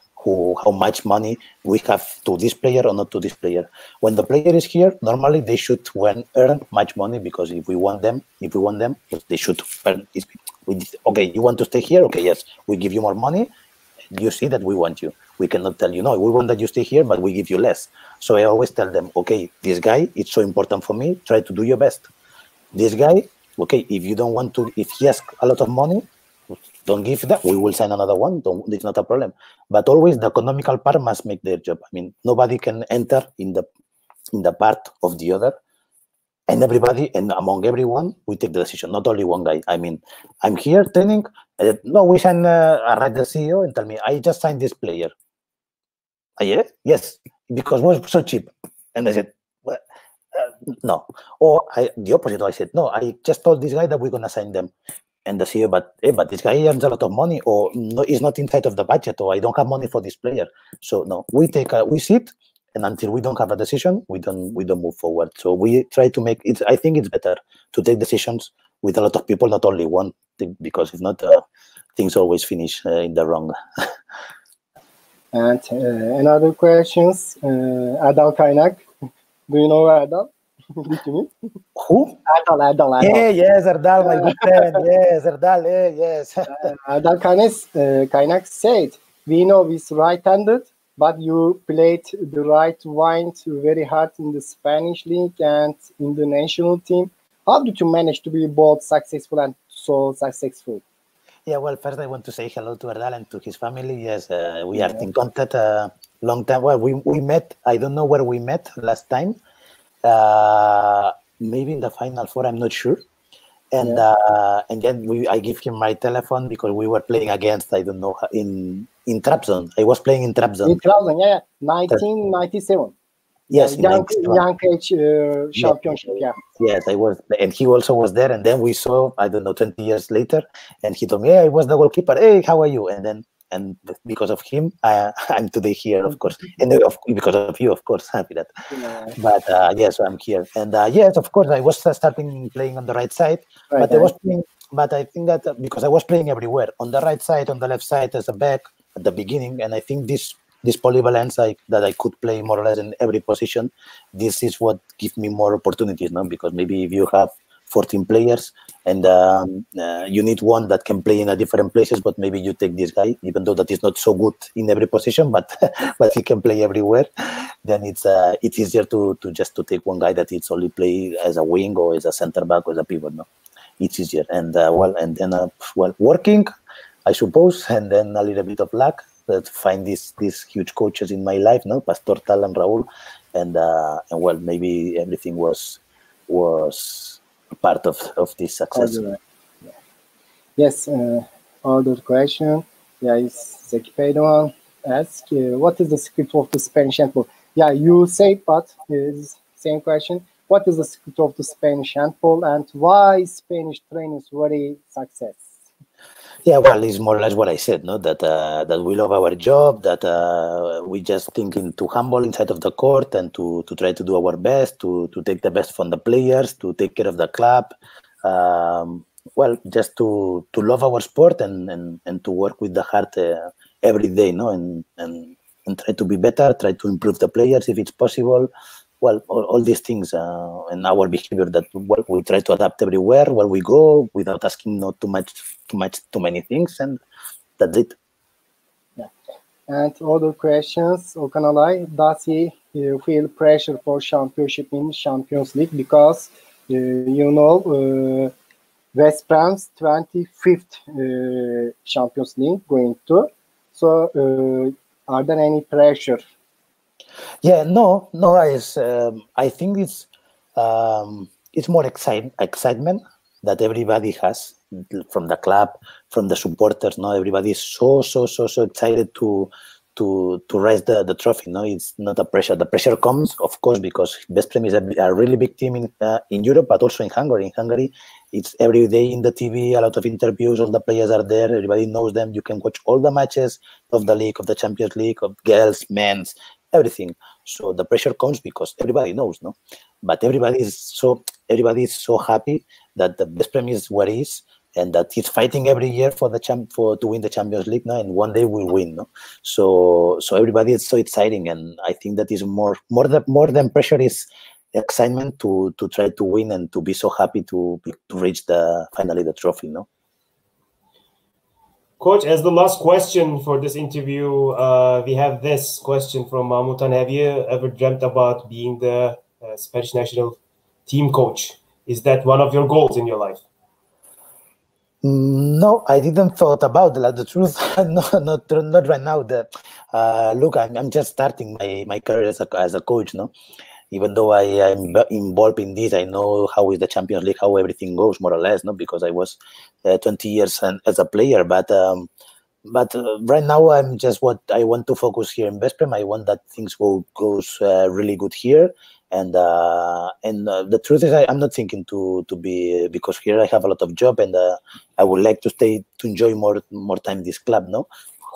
how much money we have to this player or not to this player. When the player is here, normally they should earn much money, because if we want them, they should earn. Okay, you want to stay here? Okay, yes, we give you more money. You see that we want you. We cannot tell you, no, we want that you stay here, but we give you less. So I always tell them, okay, this guy, it's so important for me, try to do your best. This guy, okay, if you don't want to, if he asks a lot of money, don't give that, we will sign another one, it's not a problem. But always the economical part must make their job. I mean, nobody can enter in the part of the other. And everybody, and among everyone, we take the decision, not only one guy. I mean, I'm here training. No, we can write the CEO and tell me, I just signed this player. Yeah? Yes, because it was so cheap. And I said, well, no. Or the opposite, I said, no, I just told this guy that we're going to sign them. And the CEO, but this guy earns a lot of money, or no, is not inside of the budget, or I don't have money for this player. So no, we sit, and until we don't have a decision, we don't move forward. So we try to make it. I think it's better to take decisions with a lot of people, not only one, because if not, things always finish in the wrong. And another questions, Erdal Kaynak. Do you know Erdal? Who? Erdal. Yeah, yes, Erdal, my good friend. Yes, Erdal, yes. Erdal Kaynak said, we know he's right-handed, but you played the right wing very hard in the Spanish league and in the national team. How did you manage to be both successful and so successful? Yeah, well, first I want to say hello to Erdal and to his family. Yes, we are in contact a long time. Well, we met, I don't know where we met last time. Maybe in the Final Four, I'm not sure. And then I give him my telephone because we were playing against, I don't know, in Trabzon. I was playing in Trabzon. In Trabzon, yeah, 1997. Yes, young age championship, yeah. Yes, I was, and he also was there. And then we saw, I don't know, 20 years later, and he told me, "Hey, I was the goalkeeper. Hey, how are you?" And because of him, I'm today here, of course, and because of you, of course, happy that. Yeah. But yes, I'm here, and yes, of course, I was starting playing on the right side, but I was playing. But I think that because I was playing everywhere, on the right side, on the left side, as a back at the beginning, and I think this polyvalence that I could play more or less in every position, this is what gives me more opportunities, no? Because maybe if you have 14 players and you need one that can play in a different places, but maybe you take this guy, even though that is not so good in every position, but he can play everywhere, then it's easier to take one guy that it's only play as a wing or as a center back or as a pivot, no? It's easier. And working, I suppose, and then a little bit of luck to find these huge coaches in my life, no? Pastor Tal and Raul, and well, maybe everything was part of this success. Yes, other question. Yeah, is Zeki Paydoğan ask, what is the secret of the Spanish handball? Yeah, you said, but same question. What is the secret of the Spanish handball, and why Spanish trainers very success? Yeah, well, it's more or less what I said, no? That we love our job, that we just thinking to humble inside of the court and to try to do our best, to take the best from the players, to take care of the club. Well, just to love our sport and to work with the heart every day, no? And try to be better, try to improve the players if it's possible. Well, all these things and our behavior that we try to adapt everywhere where we go without asking not too many things, and that's it. Yeah. And other questions, Okan Alay, does he feel pressure for championship in Champions League? Because Veszprém's 25th Champions League going to. So are there any pressure? Yeah, no. I think it's more excitement that everybody has from the club, from the supporters. No, everybody is so excited to raise the trophy. No, it's not a pressure. The pressure comes, of course, because Veszprém is a really big team in Europe, but also in Hungary. In Hungary, it's every day in the TV, a lot of interviews. All the players are there. Everybody knows them. You can watch all the matches of the league, of the Champions League, of girls, men's, everything. So the pressure comes because everybody knows, no? But everybody is so happy that the Veszprém is where it is, and that he's fighting every year to win the Champions League, no? And one day we'll win, no? So everybody is so exciting, and I think that is more than pressure is excitement to try to win and to be so happy to reach finally the trophy, no? Coach, as the last question for this interview, we have this question from Mahmut. Have you ever dreamt about being the Spanish national team coach? Is that one of your goals in your life? No, I didn't thought about that. The truth, not right now. Look, I'm just starting my career as a coach, no. Even though I am involved in this, I know how is the Champions League, how everything goes, more or less, no, because I was 20 years as a player. But right now, I'm just what I want to focus here in Veszprém. I want that things goes really good here. And the truth is, I'm not thinking to be, because here I have a lot of job, and I would like to stay to enjoy more time this club. No,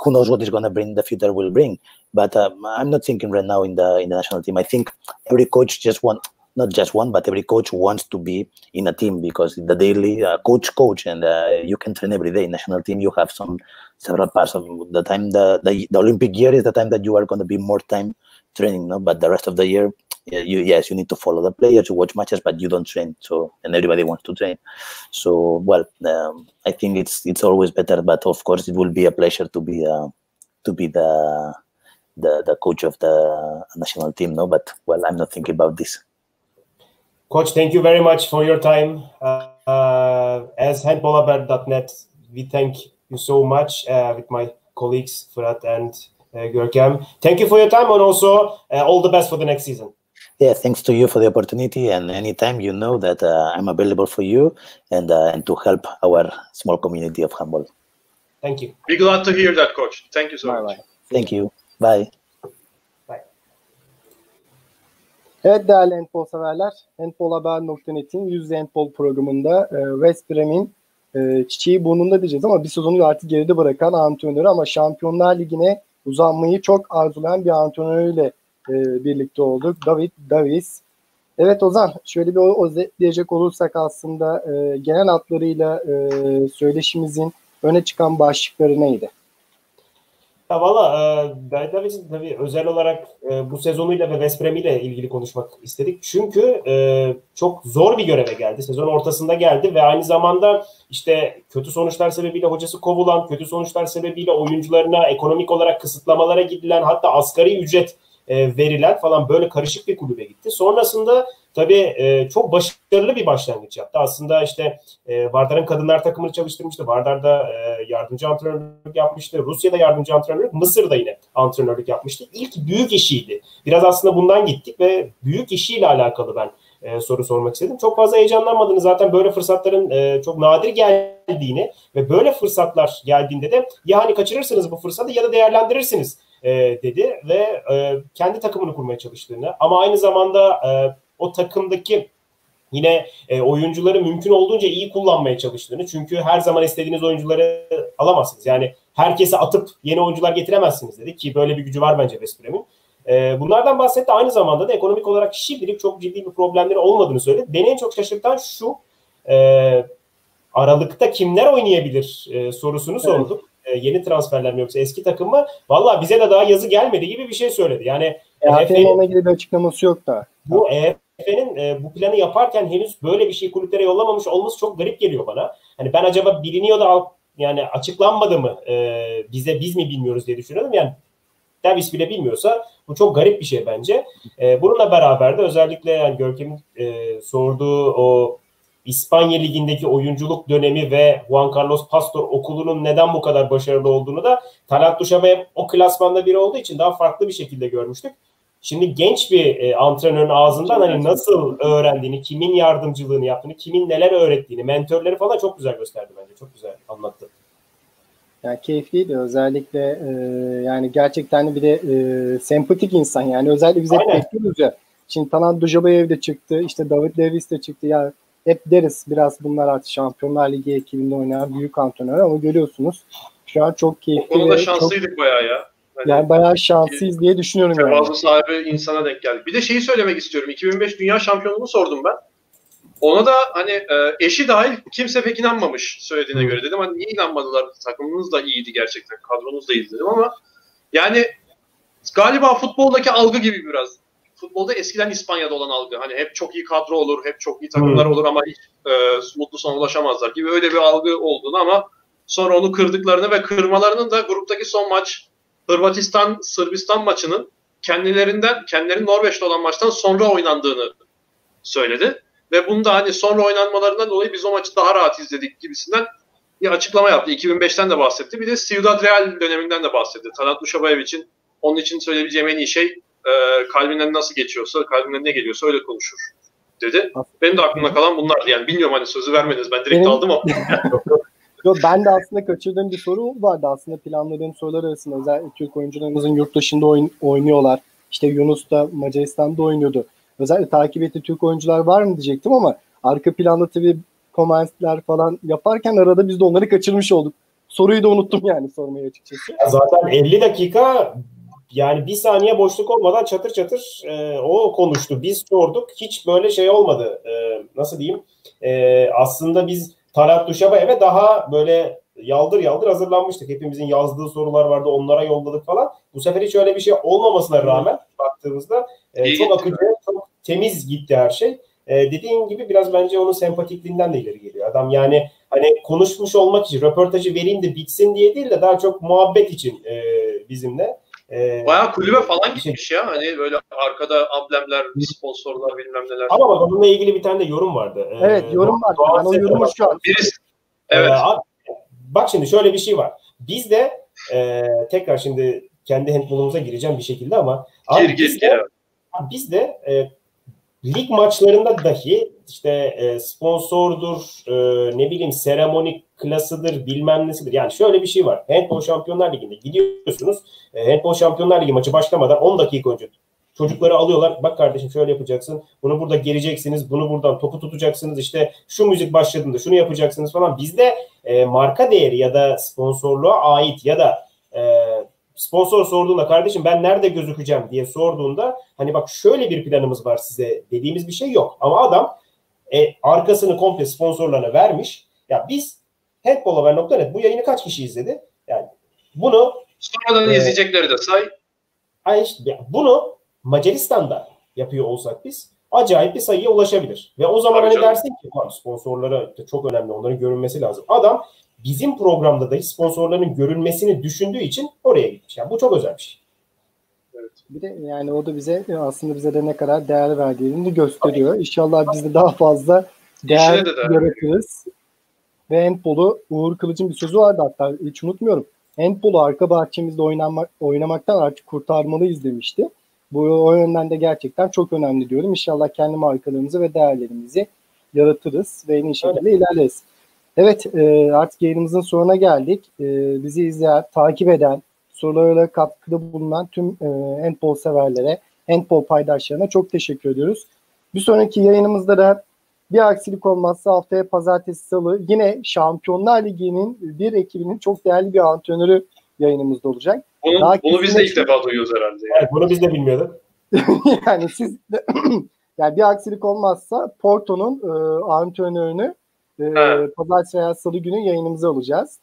who knows what is going to bring, the future will bring. But I'm not thinking right now in the national team. I think every coach not just one, but every coach wants to be in a team, because the daily coach, and you can train every day. National team, you have several parts of the time. The Olympic year is the time that you are going to be more time training, no? But the rest of the year, you need to follow the players, you watch matches, but you don't train. So, and everybody wants to train. So, well, I think it's always better. But of course, it will be a pleasure to be the coach of the national team. No, but well, I'm not thinking about this. Coach, thank you very much for your time. As Hentbolhaber.net, we thank you so much with my colleagues Fırat and Görkem. Thank you for your time, and also all the best for the next season. Yeah, thanks to you for the opportunity, and anytime you know that I'm available for you and to help our small community of handball. Thank you. Be glad to hear that, Coach. Thank you so much. Thank you. Bye. Evet değerli handball severler, Hentbolhaber.net'in Yüz Yüze Hentbol programında Veszprém'in çiçeği burnunda diyeceğiz ama bir sezonu artık geride bırakan antrenörü, ama Şampiyonlar Ligi'ne uzanmayı çok arzulayan bir antrenörüyle birlikte olduk. David Davis. Evet Ozan, şöyle bir özetleyecek olursak aslında genel hatlarıyla söyleşimizin öne çıkan başlıkları neydi? Ya valla David Davis'in tabii özel olarak bu sezonuyla ve Veszprém ile ilgili konuşmak istedik. Çünkü çok zor bir göreve geldi. Sezon ortasında geldi ve aynı zamanda işte kötü sonuçlar sebebiyle hocası kovulan, kötü sonuçlar sebebiyle oyuncularına ekonomik olarak kısıtlamalara gidilen, hatta asgari ücret verilen falan böyle karışık bir kulübe gitti. Sonrasında tabii çok başarılı bir başlangıç yaptı. Aslında işte Vardar'ın kadınlar takımını çalıştırmıştı. Vardar'da yardımcı antrenörlük yapmıştı. Rusya'da yardımcı antrenörlük, Mısır'da yine antrenörlük yapmıştı. İlk büyük işiydi. Biraz aslında bundan gittik ve büyük işiyle alakalı ben soru sormak istedim. Çok fazla heyecanlanmadığını, zaten böyle fırsatların çok nadir geldiğini ve böyle fırsatlar geldiğinde de ya hani kaçırırsınız bu fırsatı ya da değerlendirirsiniz dedi ve kendi takımını kurmaya çalıştığını, ama aynı zamanda o takımdaki yine oyuncuları mümkün olduğunca iyi kullanmaya çalıştığını, çünkü her zaman istediğiniz oyuncuları alamazsınız. Yani herkese atıp yeni oyuncular getiremezsiniz dedi ki böyle bir gücü var bence Veszprém'in. Bunlardan bahsetti. Aynı zamanda da ekonomik olarak şimdilik çok ciddi bir problemleri olmadığını söyledi. Beni en çok şaşırtan şu, Aralık'ta kimler oynayabilir sorusunu sorduk. Yeni transferler mi yoksa eski takım mı? Vallahi bize de daha yazı gelmedi gibi bir şey söyledi. Yani EF'nin onunla ilgili bir açıklaması yok da. Bu EF'nin bu planı yaparken henüz böyle bir şey kulüplere yollamamış olması çok garip geliyor bana. Hani ben acaba biliniyor da yani açıklanmadı mı biz mi bilmiyoruz diye düşünüyorum. Yani Davis bile bilmiyorsa bu çok garip bir şey bence. Bununla beraber de özellikle yani Görkem'in sorduğu o İspanya Ligi'ndeki oyunculuk dönemi ve Juan Carlos Pastor okulunun neden bu kadar başarılı olduğunu da Talant Dujshebaev o klasmanda biri olduğu için daha farklı bir şekilde görmüştük. Şimdi genç bir antrenörün ağzından hani nasıl öğrendiğini, kimin yardımcılığını yaptığını, kimin neler öğrettiğini, mentörleri falan çok güzel gösterdi bence. Çok güzel anlattı. Yani keyifliydi özellikle yani gerçekten bir de sempatik insan, yani özellikle biz hep bekliyoruz ya. Şimdi Talant Dujshebaev de çıktı, işte David Davis de çıktı ya. Hep deriz biraz bunlar artık Şampiyonlar Ligi ekibinde oynayan büyük antrenör, ama görüyorsunuz şu an çok keyifli. O konuda şanslıydık bayağı ya. Yani bayağı şanslıyız diye düşünüyorum. Tevazu sahibi insana denk geldik. Bir de şeyi söylemek istiyorum. 2005 Dünya Şampiyonluğunu sordum ben. Ona da hani eşi dahil kimse pek inanmamış söylediğine göre dedim. Hani niye inanmadılar? Takımınız da iyiydi gerçekten. Kadronuz da iyiydi dedim ama yani galiba futboldaki algı gibi biraz. Futbolda eskiden İspanya'da olan algı. Hani hep çok iyi kadro olur, hep çok iyi takımlar olur ama hiç mutlu sona ulaşamazlar gibi öyle bir algı olduğunu, ama Sonra onu kırdıklarını ve kırmalarının da gruptaki son maç Hırvatistan-Sırbistan maçının kendilerinin Norveç'te olan maçtan sonra oynandığını söyledi. Ve bunda hani sonra oynanmalarından dolayı biz o maçı daha rahat izledik gibisinden bir açıklama yaptı. 2005'ten de bahsetti. Bir de Ciudad Real döneminden de bahsetti. Talant Dujshebaev için onun için söyleyebileceğim en iyi şey kalbinden nasıl geçiyorsa, kalbinden ne geliyorsa öyle konuşur dedi. Benim de aklımda kalan bunlardı. Yani bilmiyorum hani sözü vermediniz. Ben direkt aldım ama. Yok, ben de aslında kaçırdığım bir soru vardı. Aslında planladığım sorular arasında özellikle Türk oyuncularımızın yurt dışında oynuyorlar. İşte Yunus da Macaristan'da oynuyordu. Özellikle takip ettiği Türk oyuncular var mı diyecektim ama arka planda tabii komentler falan yaparken arada biz de onları kaçırmış olduk. Soruyu da unuttum yani sormayı açıkçası. Zaten 50 dakika yani bir saniye boşluk olmadan çatır çatır o konuştu. Biz sorduk. Hiç böyle şey olmadı. Nasıl diyeyim? Aslında biz Talant Dujshebaev'e daha böyle yaldır yaldır hazırlanmıştık. Hepimizin yazdığı sorular vardı. Onlara yolladık falan. Bu sefer hiç öyle bir şey olmamasına rağmen baktığımızda çok akıcı, çok temiz gitti her şey. Dediğim gibi biraz bence onun sempatikliğinden de ileri geliyor. Adam yani hani konuşmuş olmak için röportajı vereyim de bitsin diye değil de daha çok muhabbet için bizimle. Bayağı kulübe falan gitmiş ya. Hani böyle arkada amblemler, sponsorlar bilmem neler. Ama bak onunla ilgili bir tane de yorum vardı. Evet yorum vardı. Ben o yorumu şu an. Birisi. Evet. Bak şimdi şöyle bir şey var. Biz de tekrar şimdi kendi handbolumuza gireceğim bir şekilde ama biz de lig maçlarında dahi işte sponsordur, ne bileyim seremonik klasıdır, bilmem nesidir. Yani şöyle bir şey var. Handball Şampiyonlar Ligi'nde gidiyorsunuz. Handball Şampiyonlar Ligi maçı başlamadan 10 dakika önce çocukları alıyorlar. Bak kardeşim şöyle yapacaksın. Bunu burada gereceksiniz. Bunu buradan topu tutacaksınız. İşte şu müzik başladığında şunu yapacaksınız falan. Bizde marka değeri ya da sponsorluğa ait ya da sponsor sorduğunda kardeşim ben nerede gözükeceğim diye sorduğunda hani bak şöyle bir planımız var size dediğimiz bir şey yok. Ama adam arkasını komple sponsorlarına vermiş. Ya biz hentbolhaber.net bu yayını kaç kişi izledi? Yani bunu sonradan izleyecekleri de say. İşte, bunu Macaristan'da yapıyor olsak biz acayip bir sayıya ulaşabilir. Ve o zaman hani dersin ki sponsorlara çok önemli onların görünmesi lazım. Adam bizim programda da sponsorların görünmesini düşündüğü için oraya gitmiş. Yani bu çok özel bir şey. Evet. Bir de yani o da bize aslında bize de ne kadar değer verdiğini gösteriyor. İnşallah biz de daha fazla değer yaratırız. Ve handbolu Uğur Kılıç'ın bir sözü vardı hatta hiç unutmuyorum. Handbolu arka bahçemizde oynamaktan artık kurtarmalıyız demişti. Bu o yönden de gerçekten çok önemli diyorum. İnşallah kendi markalarımızı ve değerlerimizi yaratırız ve en iyi şekilde ilerleriz. Evet artık yayınımızın sonuna geldik. Bizi izleyen, takip eden, sorularla katkıda bulunan tüm handball severlere, handball paydaşlarına çok teşekkür ediyoruz. Bir sonraki yayınımızda da bir aksilik olmazsa haftaya pazartesi salı yine Şampiyonlar Ligi'nin bir ekibinin çok değerli bir antrenörü yayınımızda olacak. Bunu biz de ilk defa duyuyoruz herhalde. Yani. Bunu biz de bilmiyorduk. Yani siz de, yani bir aksilik olmazsa Porto'nun antrenörünü pazartesi veya salı günü yayınımıza alacağız.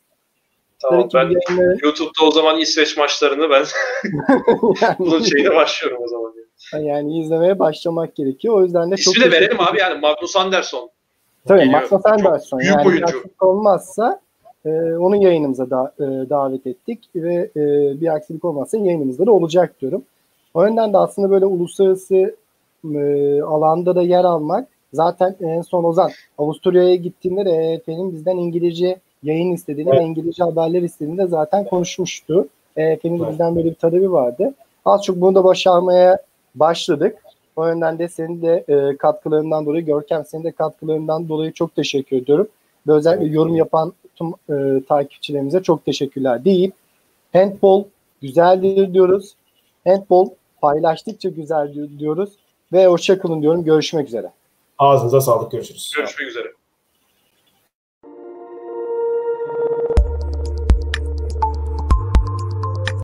Tamam ben YouTube'da o zaman İsveç maçlarını ben bunun şeyine başlıyorum o zaman. Yani izlemeye başlamak gerekiyor. O yüzden de İsmi çok de verelim abi yani Magnus Andersson. Tabii Magnus Andersson. Büyük yani oyuncu. Olmazsa onun yayınımıza davet ettik ve bir aksilik olmazsa yayınımızda da olacak diyorum. O yönden de aslında böyle uluslararası alanda da yer almak zaten en son Ozan Avusturya'ya gittiğinde de efendim bizden İngilizce yayın istediğini ve İngilizce haberler istediğini de zaten konuşmuştu. Efendim bizden böyle bir talebi vardı. Az çok bunu da başarmaya başladık. O yönden de senin de katkılarından dolayı, Görkem senin de katkılarından dolayı çok teşekkür ediyorum. Ve özellikle yorum yapan tüm takipçilerimize çok teşekkürler deyip handball güzeldir diyoruz. Handball paylaştıkça güzel diyoruz. Ve hoşça kalın diyorum. Görüşmek üzere. Ağzınıza sağlık. Görüşürüz. Görüşmek üzere.